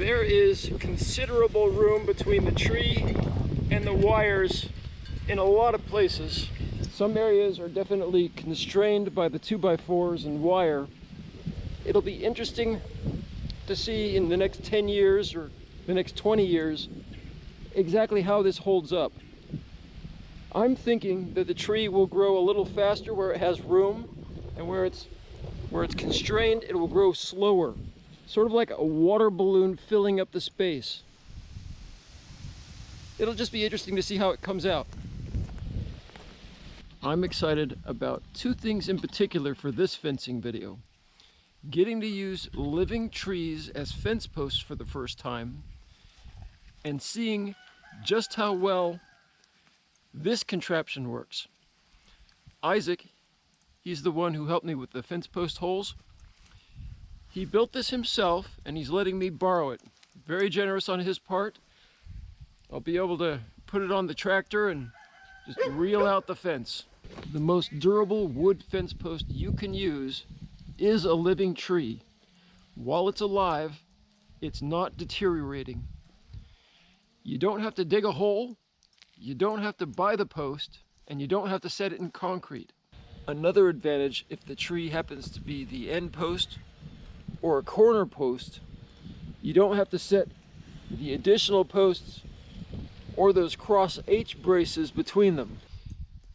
there is considerable room between the tree and the wires in a lot of places. Some areas are definitely constrained by the 2x4s and wire. It'll be interesting to see in the next 10 years or the next 20 years exactly how this holds up. I'm thinking that the tree will grow a little faster where it has room, and where it's constrained, it will grow slower. Sort of like a water balloon filling up the space. It'll just be interesting to see how it comes out. I'm excited about two things in particular for this fencing video. Getting to use living trees as fence posts for the first time, and seeing just how well this contraption works. Isaac, he's the one who helped me with the fence post holes. He built this himself and he's letting me borrow it. Very generous on his part. I'll be able to put it on the tractor and just reel out the fence. The most durable wood fence post you can use is a living tree. While it's alive, it's not deteriorating. You don't have to dig a hole, you don't have to buy the post, and you don't have to set it in concrete. Another advantage, if the tree happens to be the end post or a corner post, you don't have to set the additional posts or those cross H braces between them.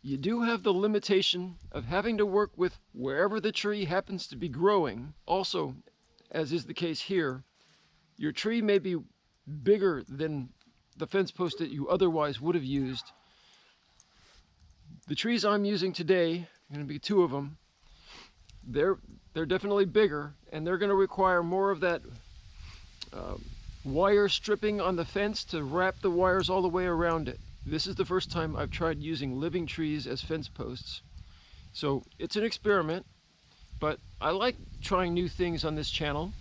You do have the limitation of having to work with wherever the tree happens to be growing. Also, as is the case here, your tree may be bigger than the fence post that you otherwise would have used. The trees I'm using today, going to be two of them, they're definitely bigger, and they're going to require more of that wire stripping on the fence to wrap the wires all the way around it. This is the first time I've tried using living trees as fence posts. So it's an experiment, but I like trying new things on this channel.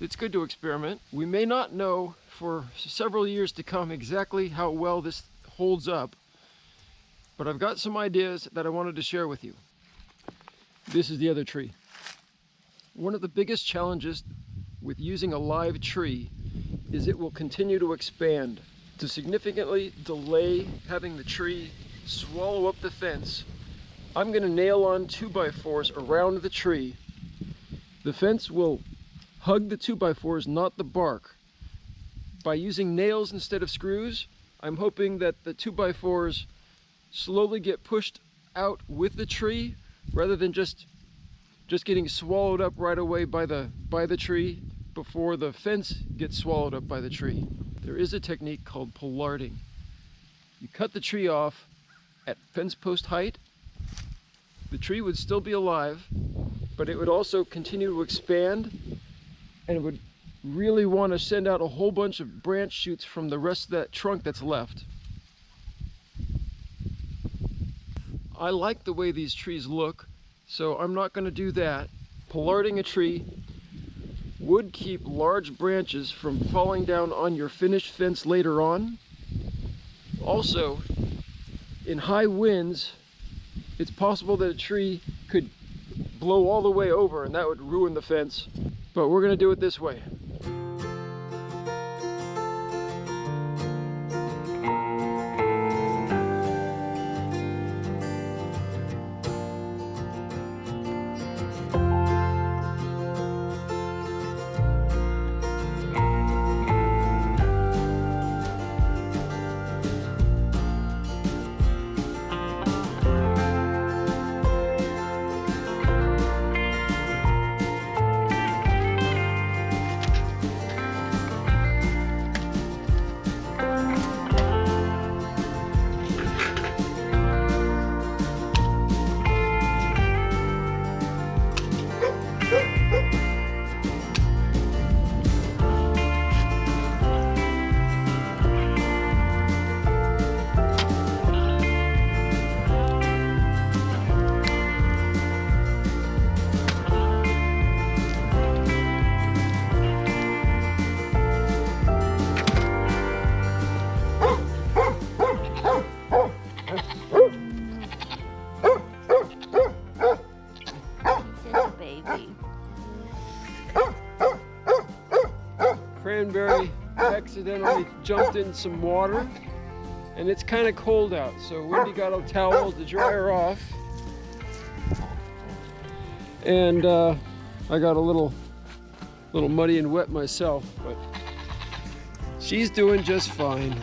It's good to experiment. We may not know for several years to come exactly how well this holds up, but I've got some ideas that I wanted to share with you. This is the other tree. One of the biggest challenges with using a live tree is it will continue to expand. To significantly delay having the tree swallow up the fence, I'm going to nail on 2x4s around the tree. The fence will hug the 2x4s, not the bark. By using nails instead of screws, I'm hoping that the 2x4s slowly get pushed out with the tree rather than just getting swallowed up right away by the tree before the fence gets swallowed up by the tree. There is a technique called pollarding. You cut the tree off at fence post height. The tree would still be alive, but it would also continue to expand, and it would really want to send out a whole bunch of branch shoots from the rest of that trunk that's left. I like the way these trees look, so I'm not going to do that. Pollarding a tree would keep large branches from falling down on your finished fence later on. Also, in high winds, it's possible that a tree could blow all the way over and that would ruin the fence. But we're going to do it this way. cranberry accidentally jumped in some water, and it's kind of cold out, so Wendy got a towel to dry her off, and I got a little muddy and wet myself, but she's doing just fine.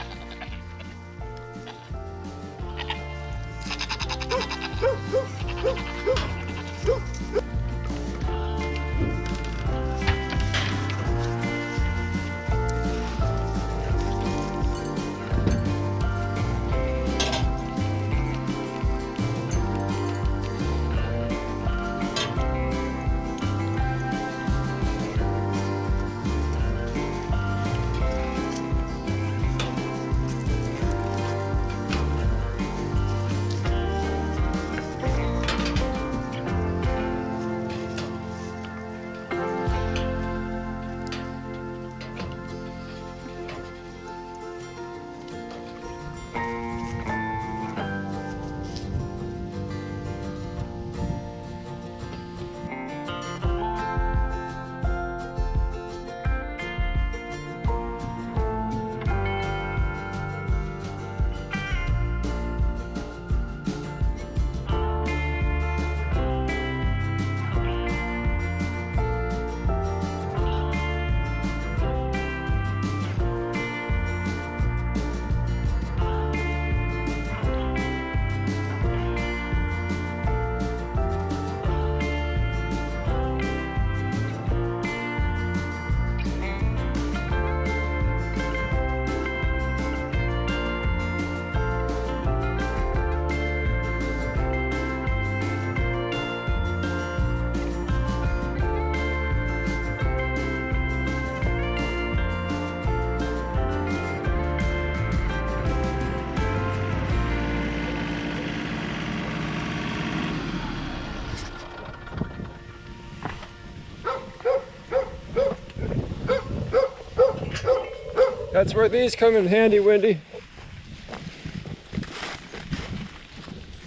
That's where these come in handy, Wendy.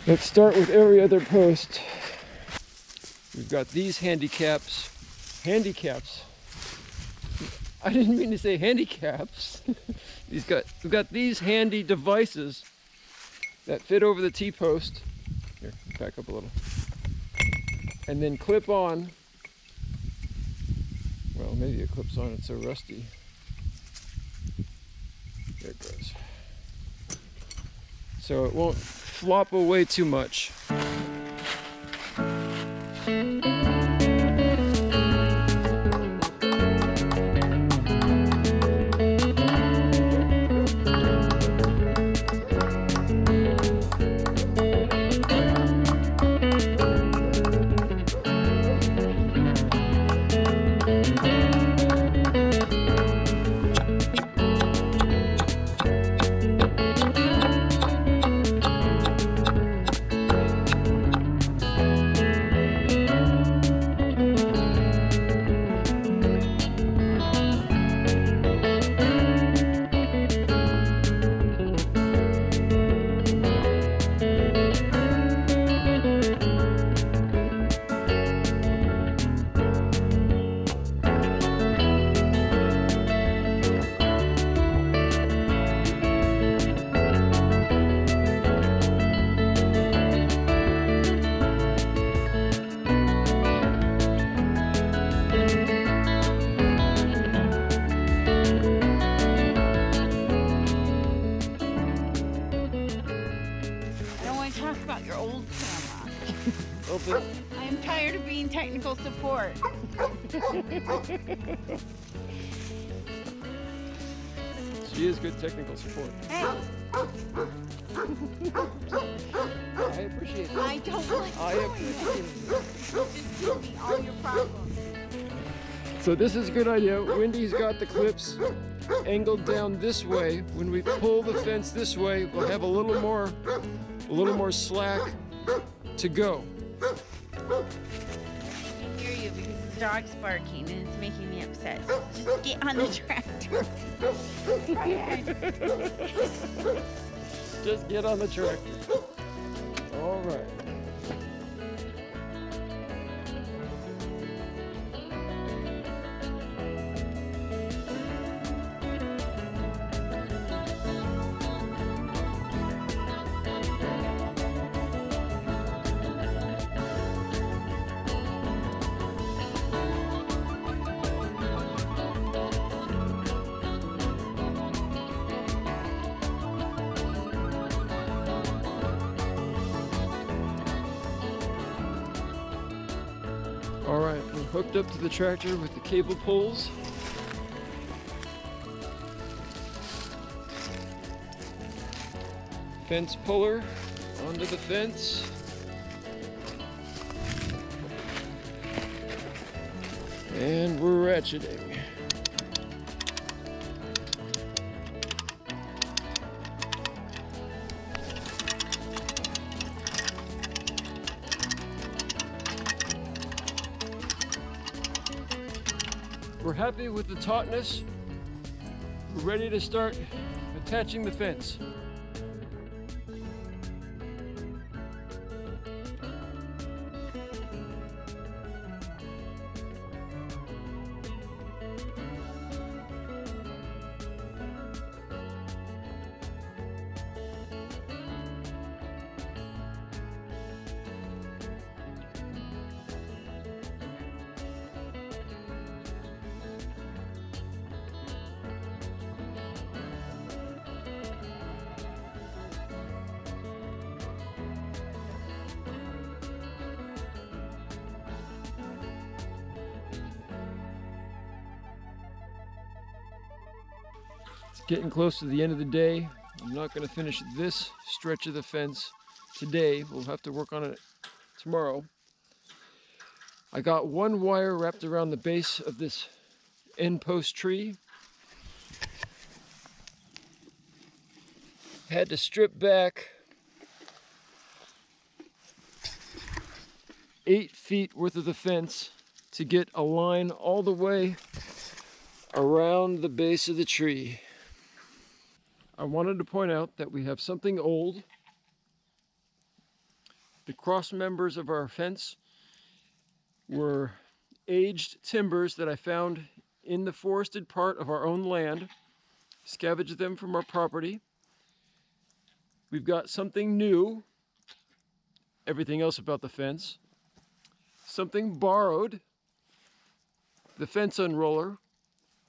Let's start with every other post. We've got these handicaps. Handicaps. I didn't mean to say handicaps. We've got these handy devices that fit over the T-post. Here, back up a little. And then clip on. Well, maybe it clips on, it's so rusty. There it goes. So it won't flop away too much. Open. I am tired of being technical support. She is good technical support. Hey. I appreciate it. I don't like I doing appreciate it. Just give me all your problems. So this is a good idea. Wendy's got the clips angled down this way. When we pull the fence this way, we'll have a little more slack to go. I hear you because the dog's barking and it's making me upset. So just get on the tractor. Just get on the tractor. All right. All right, we're hooked up to the tractor with the cable pulls. Fence puller onto the fence. And we're ratcheting. We're happy with the tautness. We're ready to start attaching the fence. It's getting close to the end of the day. I'm not going to finish this stretch of the fence today. We'll have to work on it tomorrow. I got one wire wrapped around the base of this end post tree. Had to strip back 8 feet worth of the fence to get a line all the way around the base of the tree. I wanted to point out that we have something old. The cross members of our fence were aged timbers that I found in the forested part of our own land, scavenged them from our property. We've got something new, everything else about the fence, something borrowed, the fence unroller,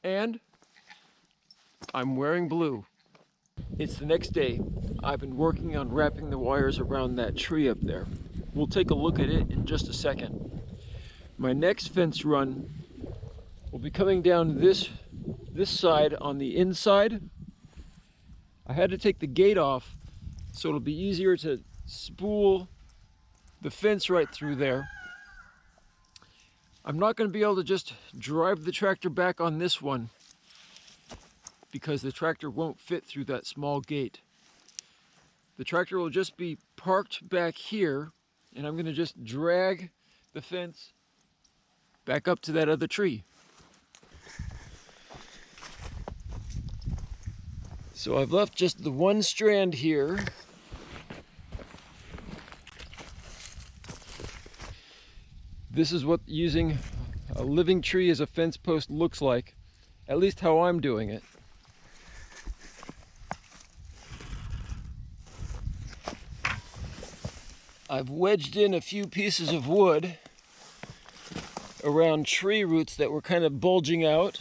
and I'm wearing blue. It's the next day. I've been working on wrapping the wires around that tree up there. We'll take a look at it in just a second. My next fence run will be coming down this side on the inside. I had to take the gate off so it'll be easier to spool the fence right through there. I'm not going to be able to just drive the tractor back on this one because the tractor won't fit through that small gate. The tractor will just be parked back here, and I'm going to just drag the fence back up to that other tree. So I've left just the one strand here. This is what using a living tree as a fence post looks like, at least how I'm doing it. I've wedged in a few pieces of wood around tree roots that were kind of bulging out.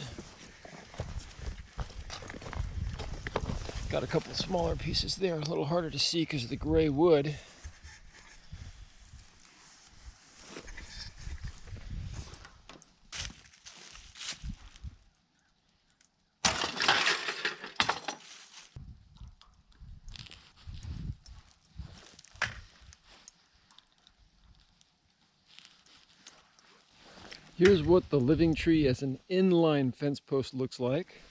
Got a couple smaller pieces there, a little harder to see because of the gray wood. Here's what the living tree as an inline fence post looks like.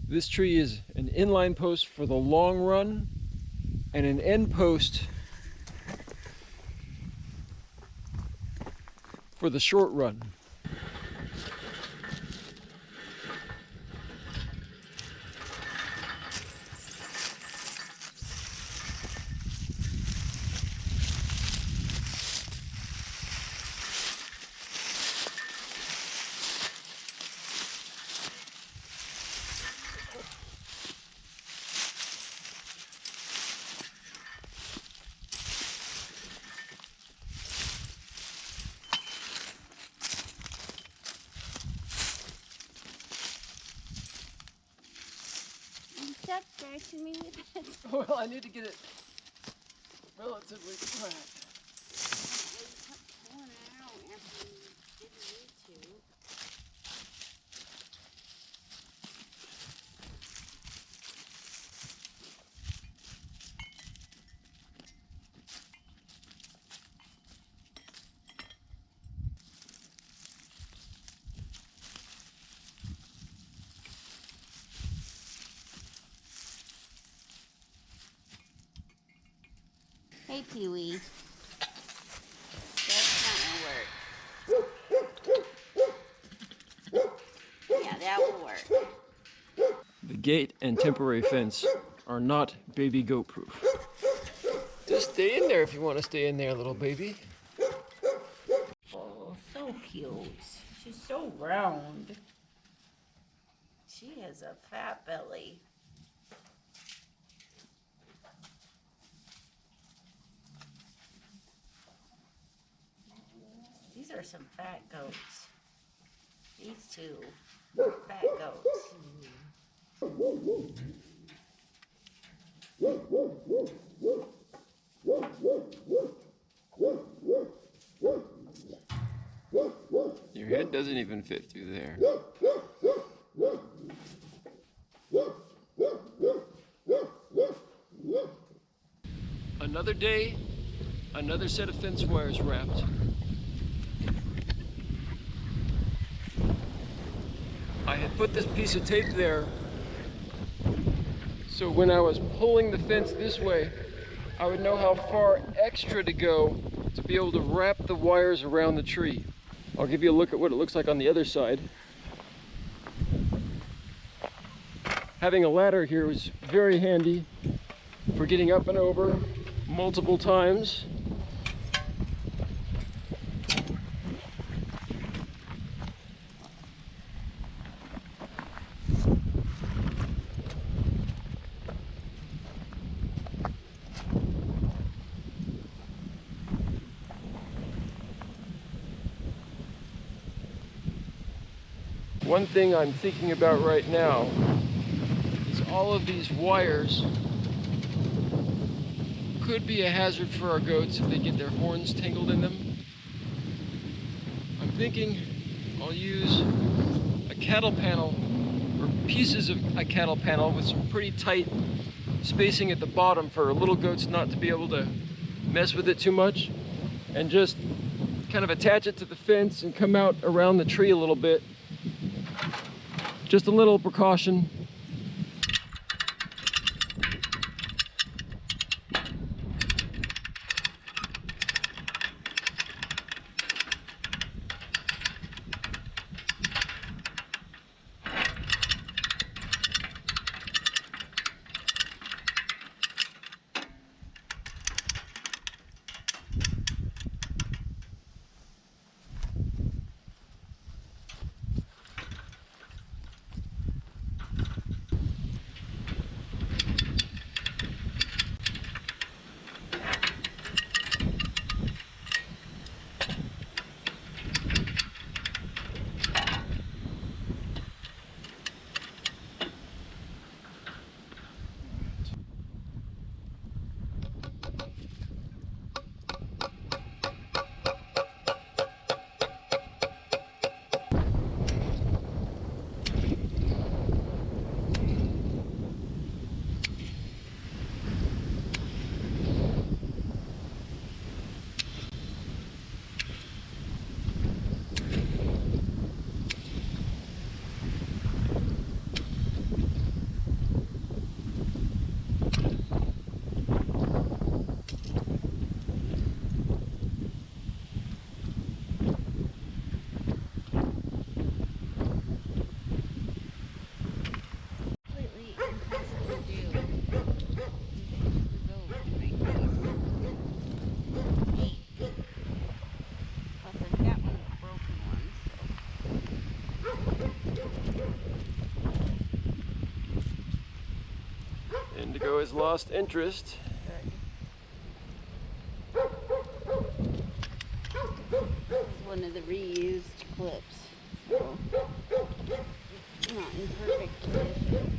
This tree is an inline post for the long run and an end post for the short run. Stop scratching me with it. Well, I need to get it relatively flat. Pulling it out after you didn't need to. Hey, Pee-wee. That's not gonna work. Yeah, that will work. The gate and temporary fence are not baby goat proof. Just stay in there if you want to stay in there, little baby. Oh, so cute. She's so round. She has a fat belly. These are some fat goats. These two fat goats. Your head doesn't even fit through there. Another day, another set of fence wires wrapped. I had put this piece of tape there so when I was pulling the fence this way, I would know how far extra to go to be able to wrap the wires around the tree. I'll give you a look at what it looks like on the other side. Having a ladder here was very handy for getting up and over multiple times. One thing I'm thinking about right now is all of these wires could be a hazard for our goats if they get their horns tangled in them. I'm thinking I'll use a cattle panel or pieces of a cattle panel with some pretty tight spacing at the bottom for little goats not to be able to mess with it too much, and just kind of attach it to the fence and come out around the tree a little bit. Just a little precaution. Indigo has lost interest. This is one of the reused clips. So it's not in perfect condition.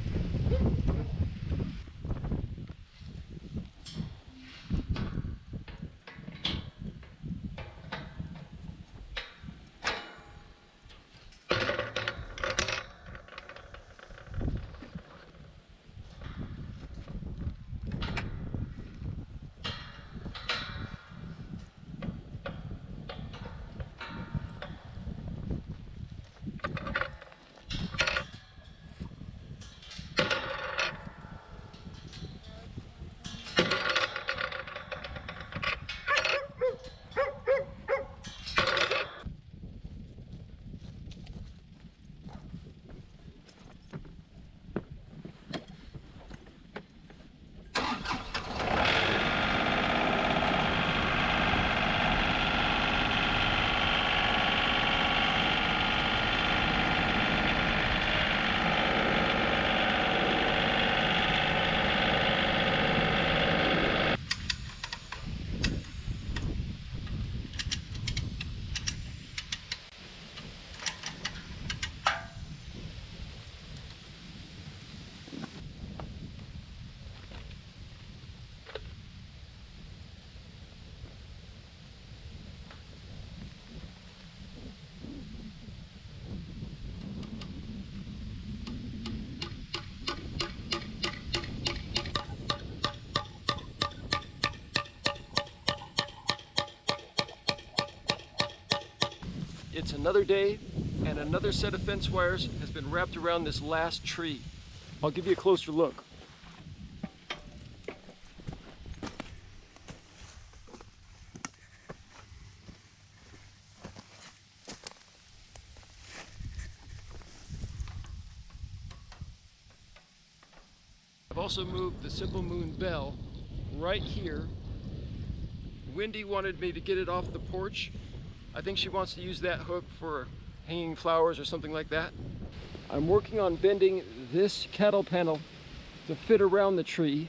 Another day and another set of fence wires has been wrapped around this last tree. I'll give you a closer look. I've also moved the Simple Moon bell right here. Wendy wanted me to get it off the porch. I think she wants to use that hook for hanging flowers or something like that. I'm working on bending this cattle panel to fit around the tree.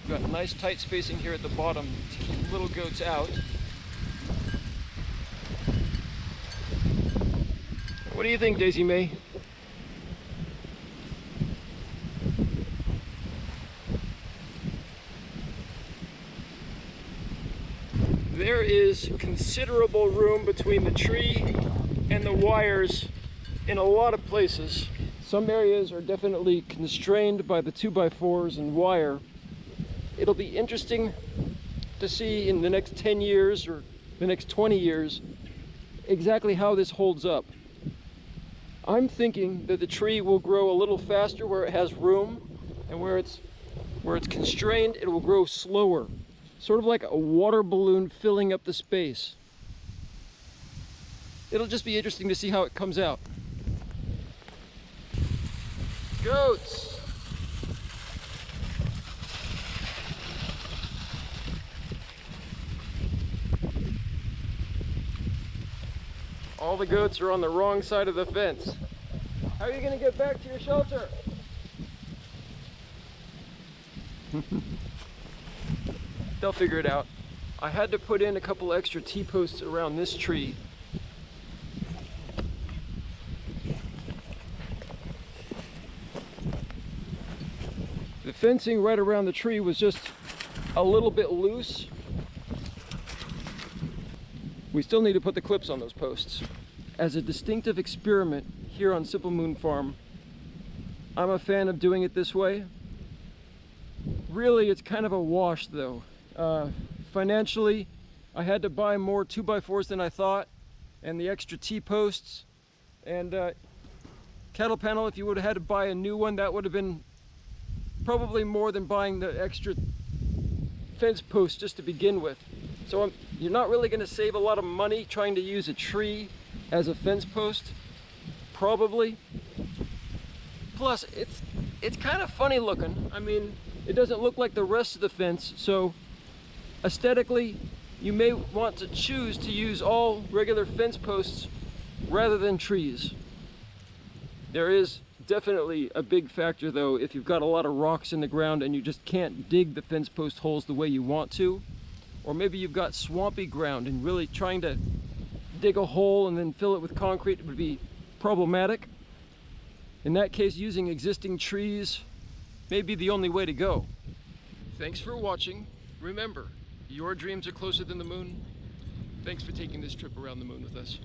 We've got nice tight spacing here at the bottom to keep little goats out. What do you think, Daisy May? There is considerable room between the tree and the wires in a lot of places. Some areas are definitely constrained by the 2x4s and wire. It'll be interesting to see in the next 10 years or the next 20 years exactly how this holds up. I'm thinking that the tree will grow a little faster where it has room, and where it's constrained, it will grow slower. Sort of like a water balloon filling up the space. It'll just be interesting to see how it comes out. Goats! All the goats are on the wrong side of the fence. How are you going to get back to your shelter? They'll figure it out. I had to put in a couple extra T-posts around this tree. The fencing right around the tree was just a little bit loose. We still need to put the clips on those posts. As a distinctive experiment here on Simple Moon Farm, I'm a fan of doing it this way. Really, it's kind of a wash though. Financially, I had to buy more 2x4s than I thought, and the extra T-posts, and cattle panel, if you would have had to buy a new one, that would have been probably more than buying the extra fence posts just to begin with. So you're not really going to save a lot of money trying to use a tree as a fence post, probably. Plus, it's kind of funny looking. I mean, it doesn't look like the rest of the fence, so aesthetically, you may want to choose to use all regular fence posts rather than trees. There is definitely a big factor though if you've got a lot of rocks in the ground and you just can't dig the fence post holes the way you want to. Or maybe you've got swampy ground and really trying to dig a hole and then fill it with concrete would be problematic. In that case, using existing trees may be the only way to go. Thanks for watching. Remember, your dreams are closer than the moon. Thanks for taking this trip around the moon with us.